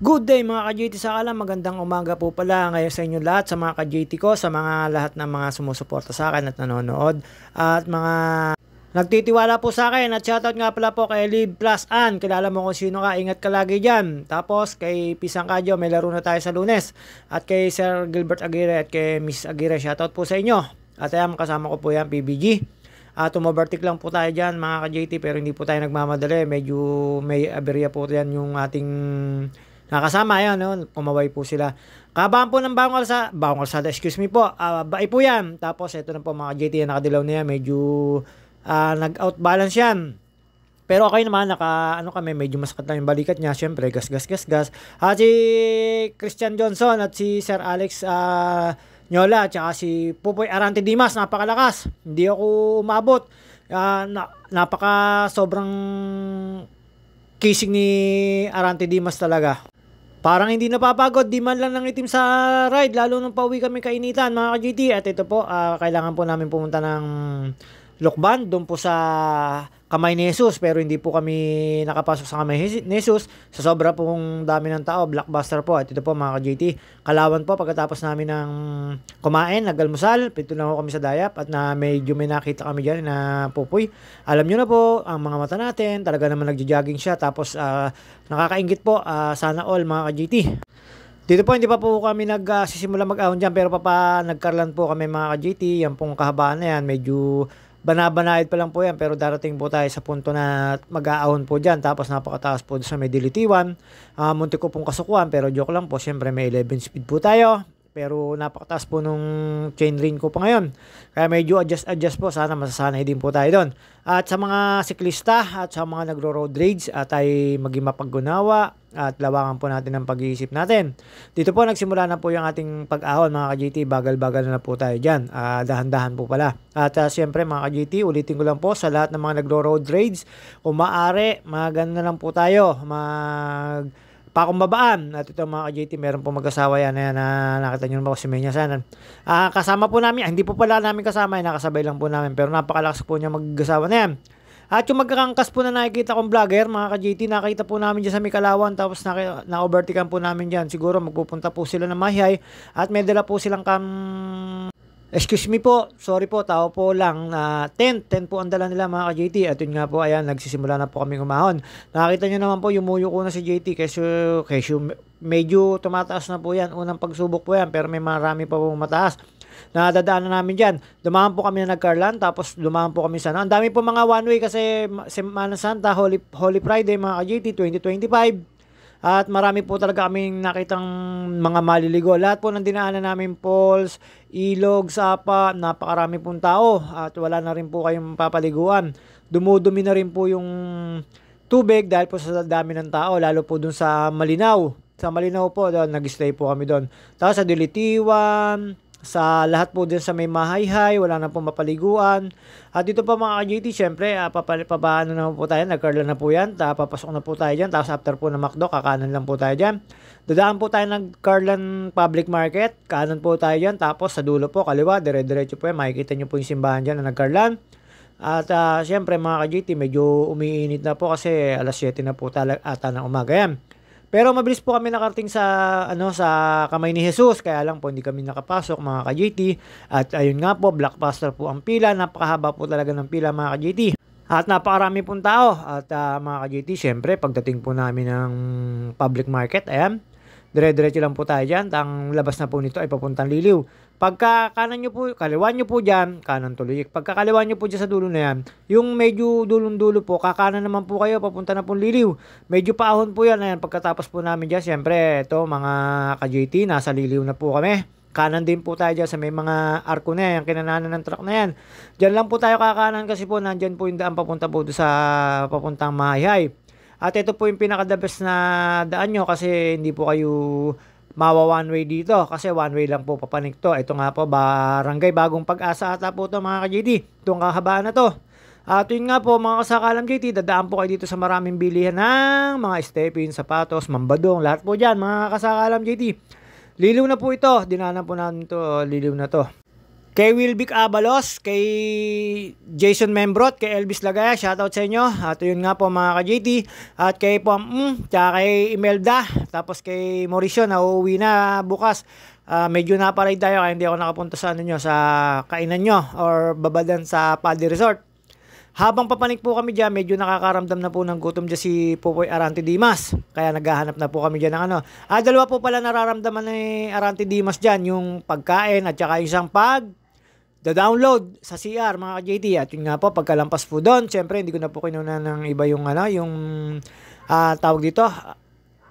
Good day mga ka-JT sa alam, magandang umaga po pala ngayon sa inyo lahat, sa mga ka-JT ko, sa mga lahat ng mga sumusuporta sa akin at nanonood at mga nagtitiwala po sa akin. At shoutout nga pala po kay Live Plus An, kilala mo kung sino ka, ingat ka lagi dyan. Tapos kay Pisang Kadyo, may laro na tayo sa Lunes. At kay Sir Gilbert Aguirre at kay Miss Aguirre, shoutout po sa inyo. At ayan, kasama ko po yan, PBG. Tumovertic lang po tayo dyan mga ka-JT, pero hindi po tayo nagmamadali, medyo may aberya po yan yung ating nakasama. Ayan, no? Kumaway po sila. Kabaan po ng Bagong Kalsada, excuse me po. Bae po yan. Tapos ito na po mga JT, nakadilaw na yan. Medyo nag-outbalance yan. Pero okay naman, kami, medyo masakit lang yung balikat niya. Siyempre, gas. At si Christian Johnson at si Sir Alex Nyola, at saka si Pupoy Arante Dimas, napakalakas. Hindi ako umabot. Sobrang kissing ni Arante Dimas talaga. Parang hindi napapagod, di man lang ng itim sa ride, lalo nung pauwi kami kainitan mga ka-GT. At ito po, kailangan po namin pumunta ng Lokban, doon po sa Kamay ni Jesus, pero hindi po kami nakapasok sa Kamay ni Jesus sa sobra pong dami ng tao. Blockbuster po. At ito po mga ka-GT, Kalawan po, pagkatapos namin ng kumain, nag-almusal, pito lang ako kami sa dayap at medyo may nakita kami dyan na Pupoy. Alam nyo na po, ang mga mata natin, talaga naman nagja-jogging siya. Tapos nakakaingit po, sana all mga ka-GT. Dito po, hindi pa po kami nagsisimula mag-ahon dyan, pero nagkarlan po kami mga ka-GT. Yan pong kahabaan na yan, medyo banabanayad pa lang po yan, pero darating po tayo sa punto na mag-aahon po dyan. Tapos napakataas po sa may dilitiwan. Muntik ko pong kasukuan, pero joke lang po. Siyempre may 11 speed po tayo. Pero napakataas po nung chain ring ko pa ngayon. Kaya medyo adjust po. Sana masasanay din po tayo doon. At sa mga siklista at sa mga nagro-road rage at ay maging mapaggunawa at lawangan po natin ang pag-iisip natin. Dito po nagsimula na po yung ating pag-ahon mga ka-GT. Bagal-bagal na po tayo dyan. Dahan-dahan po pala. At siyempre mga ka-GT, ulitin ko lang po sa lahat ng mga nagro-road rage, kung maaari, maganda lang po tayo. Pakumbabaan. At ito mga ka-JT, meron po mag-asawa yan na nakita nyo naman ko si Menya sana. Kasama po namin, hindi po pala namin kasama, nakasabay lang po namin, pero napakalakas po niya mag-asawa na yan. At yung magkakangkas po na nakikita kong vlogger, mga ka-JT, nakita po namin dyan sa Mikalawan, tapos na-overtikan po namin dyan. Siguro magpupunta po sila ng Mahihay at may dala po silang excuse me po, sorry po, tao po lang na 10 po ang dala nila mga ka-JT. At yun nga po, ayan, nagsisimula na po kami umahon. Nakakita nyo naman po, yumuyo ko na si JT kasi medyo tumataas na po yan. Unang pagsubok po yan, pero may marami pa po mataas. Nadadaanan namin dyan. Dumaan po kami na nagkarlan, tapos dumaan po kami sana. Ang dami po mga one way kasi Semana Santa, Holy Friday mga ka-JT 2025. At marami po talaga kaming nakitang mga maliligo. Lahat po ng dinaanan namin, falls, ilog, sapa, napakarami pong tao. At wala na rin po kayong papaliguan. Dumudumi na rin po yung tubig dahil po sa dami ng tao. Lalo po dun sa Malinaw. Sa Malinaw po, doon, nag-stay po kami doon. Tapos sa Dilitiwan, sa lahat po din sa may Mahayhay, wala na po mapaliguan. At dito pa mga ka-GT, syempre, papaano na po tayo, nagkarlan na po yan, papasok na po tayo dyan, tapos after po na McDo, kakanan lang po tayo dyan. Dadaan po tayo ng Carlan Public Market, kanan po tayo dyan, tapos sa dulo po, kaliwa, dire-diretso po yan, makikita nyo po yung simbahan dyan na nagkarlan. At syempre mga ka-GT, medyo umiinit na po kasi alas 7 na po ata ng umaga yan. Pero mabilis po kami nakarating sa Kamay ni Jesus, kaya lang po hindi kami nakapasok mga ka-JT. At ayun nga po, blockbuster po ang pila, napakahaba po talaga ng pila mga ka-JT. At napakarami pong tao. At mga ka-JT, syempre pagdating po namin ng public market, ayan, dire-diretso lang po tayo dyan. Ang labas na po nito ay papuntang Liliw. Pagka kanan nyo po, kaliwan nyo po dyan, kanan tuloy. Pagka kaliwan nyo po dyan sa dulo na yan, yung medyo dulong-dulo po, kakanan naman po kayo, papunta na pong Liliw. Medyo paahon po yan. Ayan, pagkatapos po namin dyan, syempre, ito mga ka-JT, nasa Liliw na po kami. Kanan din po tayo dyan sa may mga arko na yan, yung kinananan ng truck na yan. Dyan lang po tayo kakanan kasi po, nandyan po yung daan papunta po sa papuntang Mahayhay. At ito po yung pinaka-the best na daan nyo kasi hindi po kayo mawa one way dito kasi one way lang po papanik to. Ito nga po, Barangay Bagong Pag-asa ata po to mga ka-JT. Itong kahabaan na to. At yun nga po mga kasakalam JT, dadaan po kayo dito sa maraming bilihan ng mga stepin, sapatos, mambadong, lahat po dyan mga kasakalam JT. Liliw na po ito, dinanan po namin to, Liliw na to. Kay Wilvic Abalos, kay Jason Membrot, kay Elvis Lagaya, shoutout sa inyo. At yun nga po mga ka-JT. At kay tsaka kay Imelda, tapos kay Mauricio na uuwi na bukas. Medyo naparide tayo kaya hindi ako nakapunta sa sa kainan nyo or babadan sa Padi Resort. Habang papanik po kami dyan, medyo nakakaramdam na po ng gutom dyan si Popoy Arante Dimas. Kaya naghahanap na po kami dyan ng dalawa po pala nararamdaman ni Arante Dimas dyan, yung pagkain at saka isang download sa CR mga ka-JT. At yun nga po, pagkalampas po doon, syempre hindi ko na po kinuna ng iba yung tawag dito,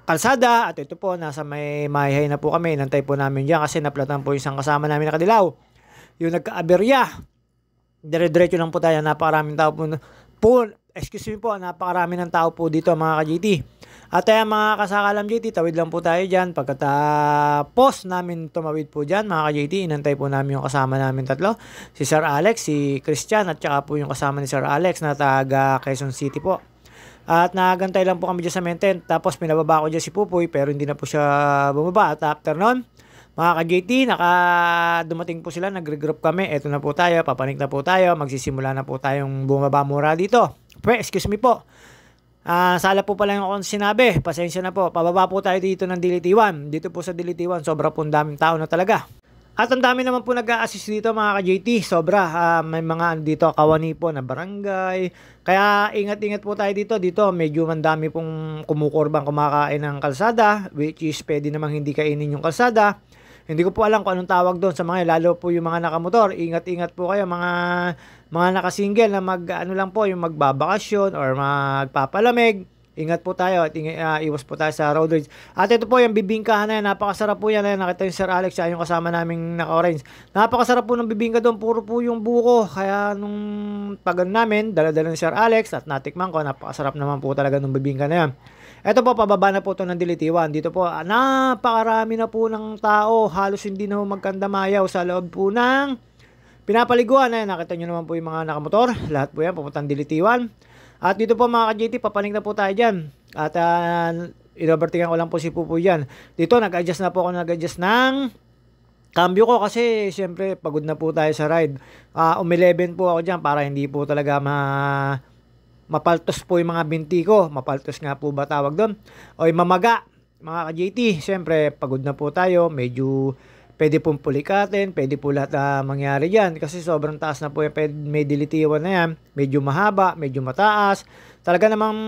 kalsada. At ito po, nasa may mahihay na po kami. Inantay po namin dyan kasi naplatan po isang kasama namin na kadilaw. Yung nagka-aberya. Dire-diretso lang po tayo. Napakaraming tao napakarami ng tao po dito mga ka-JT. At mga kasakalam JT, tawid lang po tayo dyan. Pagkatapos namin tumawid po dyan mga ka-JT, inantay po namin yung kasama namin tatlo. Si Sir Alex, si Christian, at saka po yung kasama ni Sir Alex na taga Quezon City po. At nagantay lang po kami dyan sa maintent. Tapos pinababa ko dyan si Pupoy pero hindi na po siya bumaba. At after nun, mga ka-JT, dumating po sila, nag-regroup kami. Eto na po tayo, papanik na po tayo. Magsisimula na po tayong bumaba mura dito. Excuse me po. Sala po pala yung akong sinabi. Pasensya na po. Pababa po tayo dito ng Dilitiwan. Dito po sa Dilitiwan, sobra po daming tao na talaga. At ang dami naman po nag-a-assist dito mga ka-JT. Sobra. May mga dito kawani po na barangay. Kaya ingat-ingat po tayo dito. Dito medyo mandami pong kumukurbang kumakain ng kalsada. Which is pwede namang hindi kainin yung kalsada. Hindi ko po alam kung anong tawag doon sa mga lalo po yung mga nakamotor. Ingat-ingat po kayo mga nakasingle na lang po yung magbabakasyon or magpapalamig. Ingat po tayo at iwas po tayo sa road rage. At ito po yung bibingkahan na yan. Napakasarap po yan. Nakita yung Sir Alex yung kasama naming naka-orange. Napakasarap po ng bibingka doon. Puro po yung buko. Kaya nung pagan namin, dala-dala ni Sir Alex at natikman ko. Napakasarap naman po talaga ng bibingka na yan. Ito po, pababa na po ito ng Dilitiwan. Dito po, napakarami na po ng tao. Halos hindi na magkandamayaw sa loob po ng pinapaliguan. Nakita nyo naman po yung mga nakamotor. Lahat po yan, pupuntang Dilitiwan. At dito po mga ka-JT, papanik na po tayo dyan. At inovertingan ko lang po si Pupoy dyan. Dito, nag-adjust na po ako ng cambio ko kasi syempre pagod na po tayo sa ride. 11 po ako dyan para hindi po talaga mapaltos po yung mga binti ko. Mapaltos nga po ba tawag doon? O mamaga, mga ka-JT. Siyempre, pagod na po tayo. Medyo pwede pong pulikatin. Pwede po lahat mangyari dyan. Kasi sobrang taas na po yung may dilitiwan na yan. Medyo mahaba, medyo mataas. Talaga namang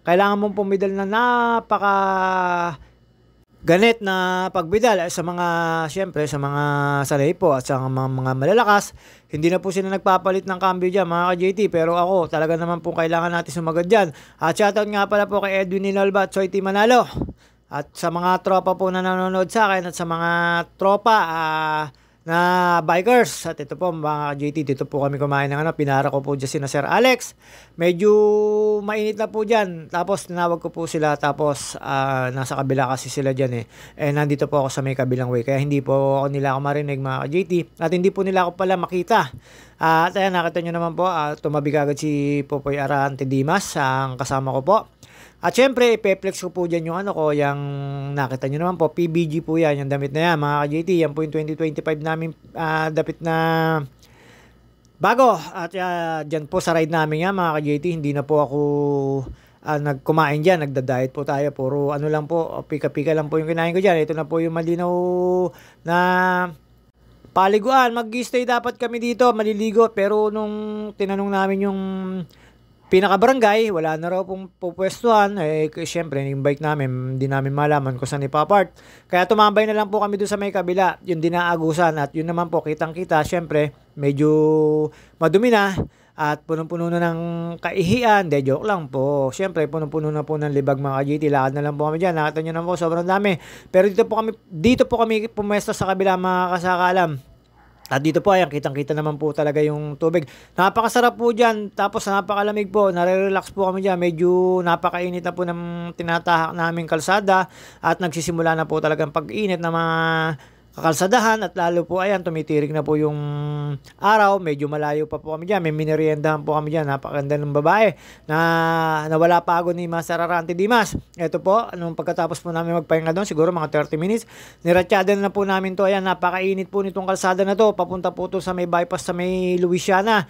kailangan mong pumidal na ganit na pagbidal sa mga, syempre, sa mga sanay po at sa mga malalakas. Hindi na po sila nagpapalit ng cambio dyan, mga ka-JT. Pero ako, talaga naman po kailangan natin sumagad dyan. At shoutout nga pala po kay Edwin Ninalba at Soy T. Manalo. At sa mga tropa po na nanonood sa akin at sa mga tropa na bikers. At ito po mga JT, dito po kami kumain ng pinara ko po dyan sina Sir Alex. Medyo mainit na po dyan. Tapos tinawag ko po sila. Tapos nasa kabila kasi sila dyan nandito po ako sa may kabilang way. Kaya hindi po nila ako marinig mga JT. At hindi po nila ako pala makita. At ayan, nakita nyo naman po, tumabi kagad si Popoy Arante Dimas, ang kasama ko po. At syempre, ipeplex ko po dyan yung yung nakita nyo naman po, PBG po yan, yung damit na yan, mga ka-JT. Yan po yung 2025 namin damit na bago. At dyan po sa ride namin yan, mga ka-JT, hindi na po ako nagkumain dyan, nagda-diet po tayo. Puro lang po, pika-pika lang po yung kinain ko dyan. Ito na po yung malinaw na paliguan. Mag-stay dapat kami dito, maliligo. Pero nung tinanong namin yung pinaka-barangay, wala na raw pong pupwestuhan. Siyempre, yung bike namin, hindi namin malaman kung saan ipapart. Kaya tumambay na lang po kami doon sa may kabila, yung dinaagusan. At yun naman po, kitang-kita, siyempre, medyo madumi na. At punong-puno na ng kaihian. De, joke lang po. Siyempre, punong-puno na po ng libag mga ka-JT. Lakad na lang po kami dyan. Nakita nyo naman po, sobrang dami. Pero dito po kami pumesta sa kabila mga kasakalam. At dito po, ayan, kitang-kita naman po talaga yung tubig. Napakasarap po dyan. Tapos napakalamig po. Nare-relax po kami dyan. Medyo napakainit na po ng tinatahak namin kalsada. At nagsisimula na po talagang pag-init na mga kakalsadahan at lalo po ayan tumitirik na po yung araw, medyo malayo pa po kami diyan, may mineriendahan po kami diyan, napakaganda ng babae na nawala pa ako ni Master Arante Dimas. Ito po, anong pagkatapos po namin magpahinga doon, siguro mga 30 minutes, niratsyada na po namin to. Ayan, napakainit po nitong kalsada na to, papunta po to sa may bypass sa may Louisiana.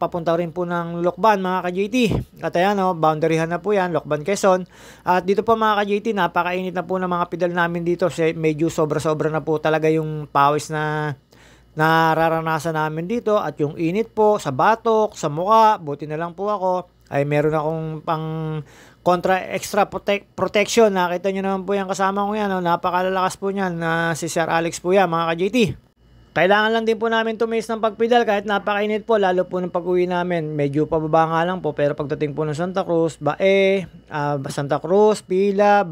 Papunta rin po ng Lokban mga ka-JT. At ayan boundaryhan na po yan, Lokban, Quezon. At dito po mga ka-JT, napakainit na po ng mga pedal namin dito. Medyo sobra-sobra na po talaga yung pawis na nararanasan namin dito. At yung init po sa batok, sa mukha, buti na lang po ako ay meron akong pang extra protection. Nakita nyo naman po yan kasama ko yan. Napakalalakas po niyan na si Sir Alex po yan mga ka-JT. Kailangan lang din po namin tumis ng pagpedal kahit napakainit po, lalo po ng pag-uwi namin. Medyo pababa nga lang po, pero pagdating po ng Santa Cruz, Santa Cruz, Pila,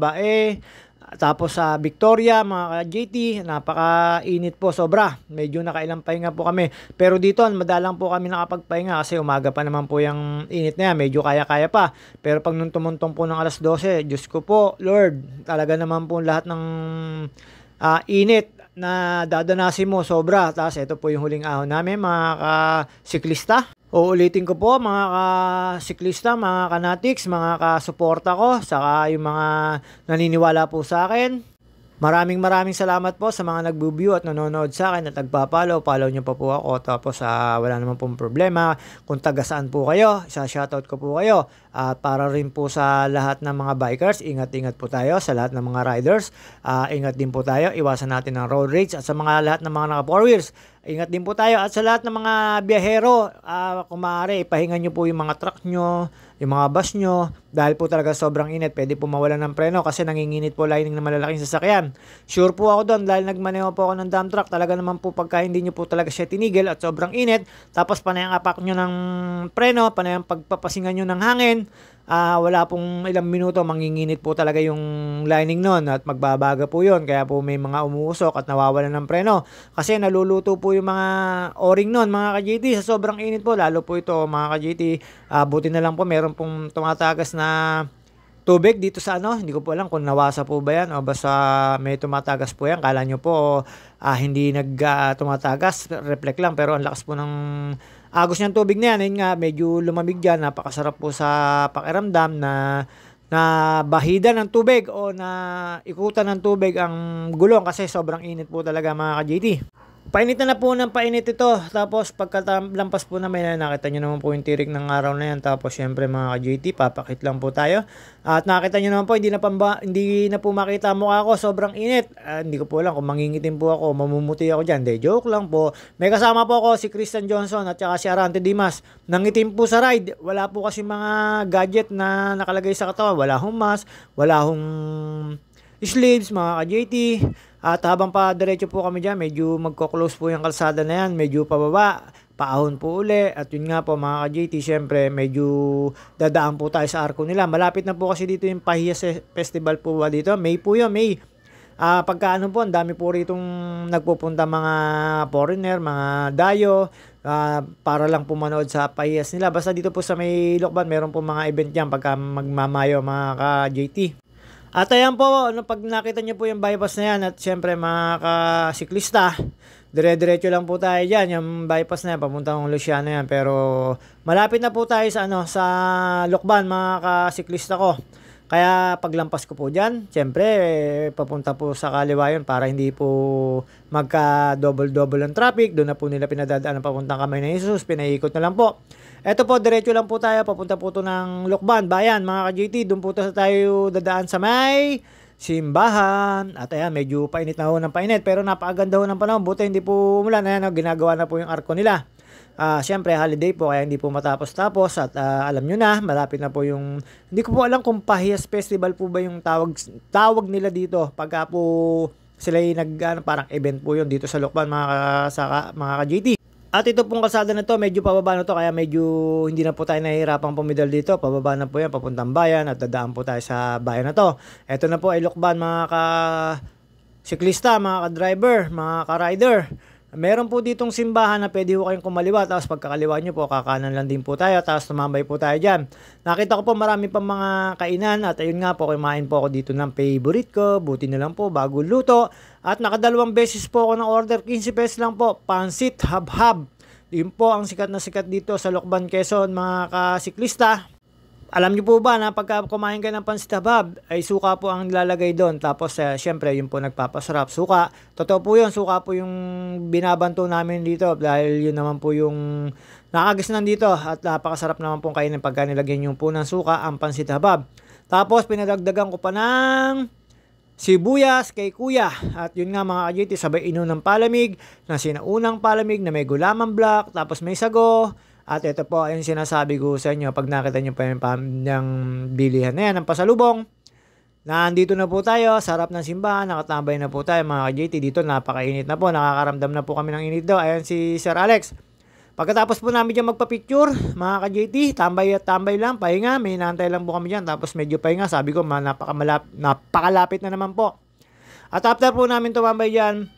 tapos sa Victoria, mga ka-JT, napakainit po, sobra. Medyo nakailang pahinga po kami. Pero dito, madalang po kami nakapagpahinga kasi umaga pa naman po yung init na yan. Medyo kaya-kaya pa. Pero pag nung tumuntong po ng alas 12, Diyos ko po, Lord, talaga naman po lahat ng init na dadanasin mo sobra. Tapos ito po yung huling ahon namin mga kasiklista. Uulitin ko po mga kasiklista, mga kanatics, mga kasuporta ko, saka yung mga naniniwala po sa akin. Maraming salamat po sa mga nagbo-view at nanonood sa akin at nagpa-follow. Follow nyo pa po ako. Tapos wala naman pong problema. Kung taga saan po kayo, isa-shoutout ko po kayo. At para rin po sa lahat ng mga bikers, ingat-ingat po tayo. Sa lahat ng mga riders, ingat din po tayo. Iwasan natin ang road rage. At sa mga lahat ng mga naka-4 wheels, ingat din po tayo. At sa lahat ng mga biyahero, kung maaari, ipahingan nyo po yung mga truck nyo, yung mga bus nyo, dahil po talaga sobrang init, pwede po mawalan ng preno kasi nanginginit po lining ng malalaking sasakyan. Sure po ako doon dahil nagmaneho po ako ng dump truck, talaga naman po pagka hindi nyo po talaga siya tinigil at sobrang init, tapos panayang apak nyo ng preno, panayang pagpapasingan nyo ng hangin, wala pong ilang minuto, manginginit po talaga yung lining nun at magbabaga po yun. Kaya po may mga umuusok at nawawalan ng preno kasi naluluto po yung mga o-ring nun mga ka-JT sa sobrang init po. Lalo po ito mga ka-JT, buti na lang po meron pong tumatagas na tubig dito sa hindi ko po alam kung nawasa po ba yan o basta may tumatagas po yan. Kala nyo po hindi tumatagas, reflect lang, pero ang lakas po ng agos niyang tubig na yan. Ayun nga, medyo lumamig dyan, napakasarap po sa pakiramdam na bahida ng tubig o na ikutan ng tubig ang gulong kasi sobrang init po talaga mga ka-JT. Painit na po ng painit ito. Tapos pagkalampas po namin, nakita nyo naman po yung tirik ng araw na yan. Tapos syempre mga ka-JT, papakit lang po tayo. At nakita nyo naman po, hindi na po makita mukha ko. Sobrang init. Hindi ko po alam kung mangingitim po ako, mamumuti ako dyan. Joke lang po. May kasama po ako si Christian Johnson at saka si Arante Dimas. Nangitim po sa ride. Wala po kasi mga gadget na nakalagay sa katawan. Wala hong mask, wala hong sleeves mga ka-JT. At habang pa diretso po kami dyan, medyo magko-close po yung kalsada na yan, medyo pababa, paahon po uli. At yun nga po mga ka-JT, syempre medyo dadaan po tayo sa arko nila. Malapit na po kasi dito yung Pahiyas Festival po dito. May po yun, May. Pagkaano po, ang dami po ritong nagpupunta mga foreigner, mga dayo, para lang pumanood sa Pahiyas nila. Basta dito po sa may Lokban, meron po mga event dyan pagka magmamayo mga ka-JT. At ayan po, pag nakita nyo po yung bypass na yan at syempre mga kasiklista, dire-diretso lang po tayo dyan. Yung bypass na yan, papuntang Luciana yan. Pero malapit na po tayo sa, sa Lokban mga kasiklista ko. Kaya paglampas ko po dyan, syempre papunta po sa kaliwa yun para hindi po magka-double-double ang traffic. Doon na po nila pinadadaan ang papuntang Kamay ng Jesus, pinaikot na lang po. Eto po, diretso lang po tayo, papunta po to ng Lokban, Bayan, mga ka-JT. Doon po tayo dadaan sa may simbahan. At ayan, medyo painit na ho ng painit, pero napakaganda ho ng panahon. Buti hindi po umulan. Ayan, ginagawa na po yung arko nila. Siyempre, holiday po, kaya hindi po matapos-tapos. At alam nyo na, malapit na po yung, hindi ko po alam kung Pahiyas Festival po ba yung tawag nila dito. Pagka po sila yung parang event po yun dito sa Lokban, mga ka-JT. At ito pong kalsada na to, medyo pababa na to, kaya medyo hindi na po tayo nahihirapang pumidal dito. Pababa na po yan, papuntang bayan at dadaan po tayo sa bayan na to. Ito na po ay Lokban mga ka-siklista, mga ka-driver, mga ka-rider. Meron po ditong simbahan na pwede po kayong kumaliwa, tapos pagkakaliwa nyo po, kakanan lang din po tayo, tapos tumambay po tayo dyan. Nakita ko po marami pang mga kainan at ayun nga po, kumain po ako dito ng favorite ko, buti na lang po, bago luto. At nakadalawang beses po ako ng order, 15 pesos lang po, pansit habhab. Yun po ang sikat na sikat dito sa Lokban, Quezon, mga kasiklista. Alam niyo po ba na pagka kumain kayo ng pansit habhab, ay suka po ang nilalagay doon. Tapos syempre yun po nagpapasarap. Suka, totoo po yun, suka po yung binabanto namin dito. Dahil yun naman po yung nakagisnan dito. At napakasarap naman pong kainin pagka nilagyan yung po ng suka ang pansit habhab. Tapos pinadagdagan ko pa ng sibuyas kay kuya. At yun nga mga ka-JT, sabay inom ng palamig, na sinaunang palamig na may gulaman black, tapos may sago. At ito po yung sinasabi ko sa inyo, pag nakita nyo pa yung bilihan na yan, ng pasalubong. Nandito na po tayo, sarap ng simbahan, nakatambay na po tayo mga ka-JT. Dito napakainit na po, nakakaramdam na po kami ng init daw. Ayan si Sir Alex. Pagkatapos po namin dyan magpa-picture, mga ka-JT, tambay at tambay lang, pahinga, may inaantay lang po kami dyan. Tapos medyo pahinga, sabi ko napakalapit na naman po. At after po namin tumambay dyan,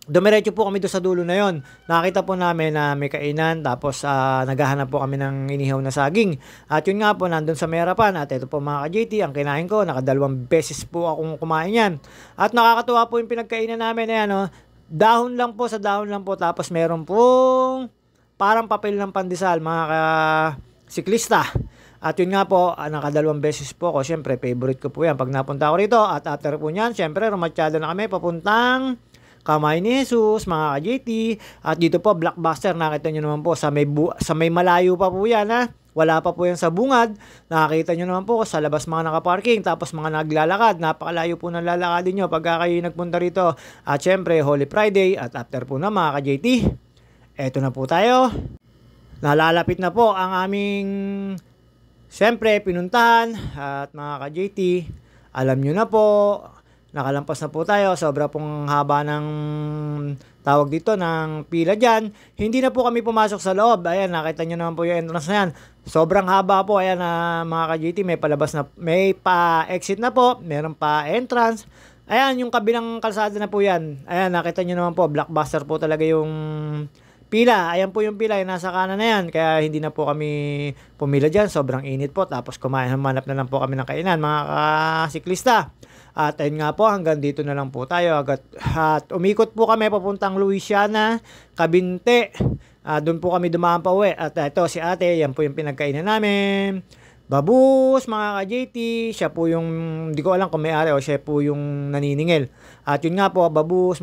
dumiretso po kami doon sa dulo na yon. Nakita po namin na may kainan, tapos naghahanap po kami ng inihaw na saging. At yun nga po, nandun sa Merapan. At ito po mga ka-JT, ang kinain ko, nakadalawang beses po akong kumain yan. At nakakatuwa po yung pinagkainan namin. Ayan, oh, dahon lang po sa dahon lang po. Tapos meron pong parang papel ng pandesal, mga siklista. At yun nga po, nakadalawang beses po ako. Siyempre, favorite ko po yan pag napunta ako rito. At after po nyan, siyempre, rumatsyado na kami papuntang Kamay ni Jesus, mga ka-JT. At dito po, Blockbuster, nakita nyo naman po, sa may malayo pa po yan, ha? Wala pa po yan sa bungad. Nakita nyo naman po, sa labas mga nakaparking, tapos mga naglalakad. Napakalayo po ng lalakadin nyo pagka kayo nagpunta rito. At syempre, Holy Friday. At after po na, mga ka-JT, eto na po tayo. Nalalapit na po ang aming, syempre, pinuntahan. At mga ka-JT, alam nyo na po, nakalampas na po tayo. Sobra pong haba ng tawag dito ng pila dyan. Hindi na po kami pumasok sa loob. Ayan, nakita nyo naman po yung entrance na yan. Sobrang haba po. Ayan, mga ka-JT, may palabas na, may pa-exit na po. Meron pa entrance. Ayan, yung kabilang kalsada na po yan. Ayan, nakita nyo naman po, Blockbuster po talaga yung pila. Ayan po yung pila, yung nasa kanan na yan. Kaya hindi na po kami pumila dyan. Sobrang init po. Tapos humanap na lang po kami ng kainan, mga kasiklista. At ayun nga po, hanggang dito na lang po tayo. At umikot po kami papuntang Louisiana, Cabinte. Doon po kami dumaan pa uwi. At ito si ate, yan po yung pinagkainan namin. Babus, mga ka-JT. Siya po yung, hindi ko alam kung may ari o siya po yung naniningil. At yun nga po, Babus,